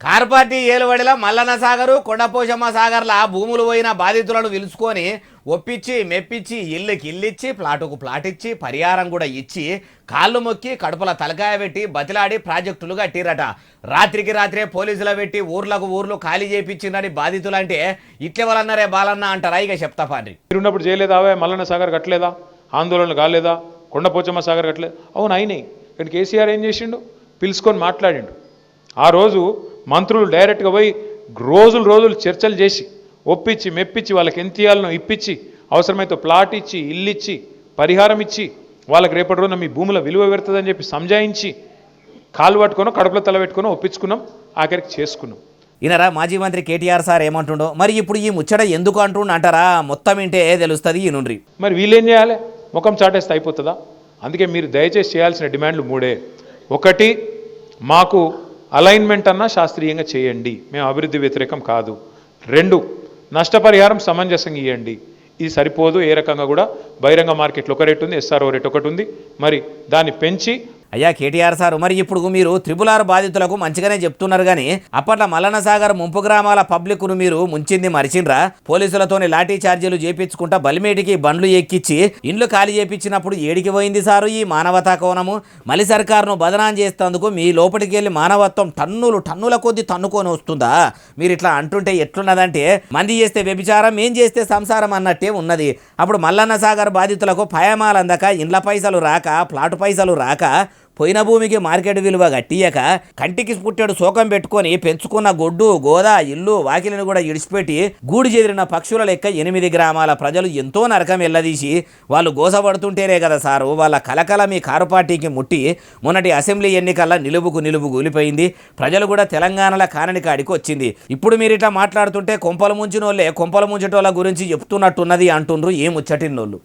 Car party ఏలుబడిలో మల్లన్న సాగరు కొండపోశమ్మ సాగర్ల భూములు పోయిన బాధితులను పిలుచుకొని ఒప్పించి మెప్పించి ఇల్లుకి ఇల్లిచ్చి ప్లాటుకు ప్లాట్ ఇచ్చి పరిహారం కూడా ఇచ్చి కాళ్ళు మొక్కి కడుపుల తలకాయ పెట్టి బతిలాడి ప్రాజెక్టులు కట్టిరట. రాత్రికి రాత్రే పోలీసులు పెట్టి ఊర్లకు ఊర్లు ఖాళీ చేయించిందని బాధితులు అంటే ఇట్లెవరన్నారే బాలన్న అంటారా? ఇక చెప్తా పాండ్రి. మీరున్నప్పుడు చేయలేదా? మల్లన్న సాగర్ కట్టలేదా? ఆందోళనలు కాలేదా? కొండపోచమ్మ సాగర్ కట్టలేదు? అవును అయినాయి. ఇక్కడ కేసీఆర్ ఏం చేసిండు? పిలుచుకొని మాట్లాడిండు. ఆ రోజు మంత్రులు డైరెక్ట్గా పోయి రోజులు చర్చలు చేసి ఒప్పించి మెప్పించి వాళ్ళకి ఎంత ఇవ్వాలనో ఇప్పించి అవసరమైతే ప్లాట్ ఇచ్చి ఇల్లు ఇచ్చి పరిహారం ఇచ్చి వాళ్ళకి రేపటి రోజున మీ భూముల విలువ పెడుతుందని చెప్పి సంజాయించి కాలు పట్టుకొని కడుపులో తల పెట్టుకొని ఒప్పించుకున్నాం, ఆఖరికి చేసుకున్నాం. ఈయనరా మాజీ మంత్రి కేటీఆర్ సార్ ఏమంటుండో మరి ఇప్పుడు ఈ ముచ్చట ఎందుకు అంటుండ అంటారా? మొత్తం ఇంటే తెలుస్తుంది ఈ నుండి. మరి వీళ్ళేం చేయాలి? ముఖం చాటేస్తే అయిపోతుందా? అందుకే మీరు దయచేసి చేయాల్సిన డిమాండ్లు మూడే. ఒకటి, మాకు అలైన్మెంట్ అన్నా శాస్త్రీయంగా చేయండి, మేము అభివృద్ధి వ్యతిరేకం కాదు. రెండు, నష్టపరిహారం సమంజసంగా ఇవ్వండి. ఇది సరిపోదు, ఏ రకంగా కూడా బహిరంగ మార్కెట్లో ఒక రేటు ఉంది, ఎస్ఆర్ఓ రేట్ ఒకటి ఉంది, మరి దాన్ని పెంచి. అయ్యా కేటీఆర్ సార్, మరి ఇప్పుడు మీరు త్రిపులార్ బాధితులకు మంచిగానే చెప్తున్నారు కానీ అప్పట్లో మల్లన్న సాగర్ ముంపు గ్రామాల పబ్లిక్ను మీరు ముంచింది మరిచిండ్రా? పోలీసులతోని లాఠీ ఛార్జీలు చేపించుకుంటా బలిమేటికి బండ్లు ఎక్కించి ఇండ్లు ఖాళీ చేపించినప్పుడు ఏడికి పోయింది సారు ఈ మానవతా కోణము? మలి సర్కారును బదనాం చేస్తేందుకు మీ లోపలికి వెళ్ళి మానవత్వం టన్నుల కొద్దీ తన్నుకొని వస్తుందా? మీరు ఇట్లా అంటుంటే ఎట్లున్నదంటే మంది చేస్తే వ్యభిచారం, ఏం చేస్తే సంసారం అన్నట్టే ఉన్నది. అప్పుడు మల్లన్న సాగర్ బాధితులకు పయమాలందక, ఇండ్ల పైసలు రాక, ప్లాటు పైసలు రాక, పోయిన భూమికి మార్కెట్ విలువ గట్టియక కంటికి పుట్టాడు శోకం పెట్టుకొని పెంచుకున్న గొడ్డు గోదా ఇల్లు వాకిలిని కూడా ఇడిచిపెట్టి గూడు చెదిరిన పక్షుల లెక్క 8 గ్రామాల ప్రజలు ఎంతో నరకం ఎల్లదీసి వాళ్ళు గోసపడుతుంటేనే కదా సారు వాళ్ళ కలకల మీ కారు పార్టీకి ముట్టి మొన్నటి అసెంబ్లీ ఎన్నికల్లో నిలువు కూలిపోయింది. ప్రజలు కూడా తెలంగాణలో కానని కాడికి వచ్చింది. ఇప్పుడు మీరు ఇట్లా మాట్లాడుతుంటే కొంపలు ముంచినోళ్ళే కొంపలు ముంచటోళ్ళ గురించి చెప్తున్నట్టున్నది అంటుండ్రు ఏ ముచ్చటిన్నోళ్ళు.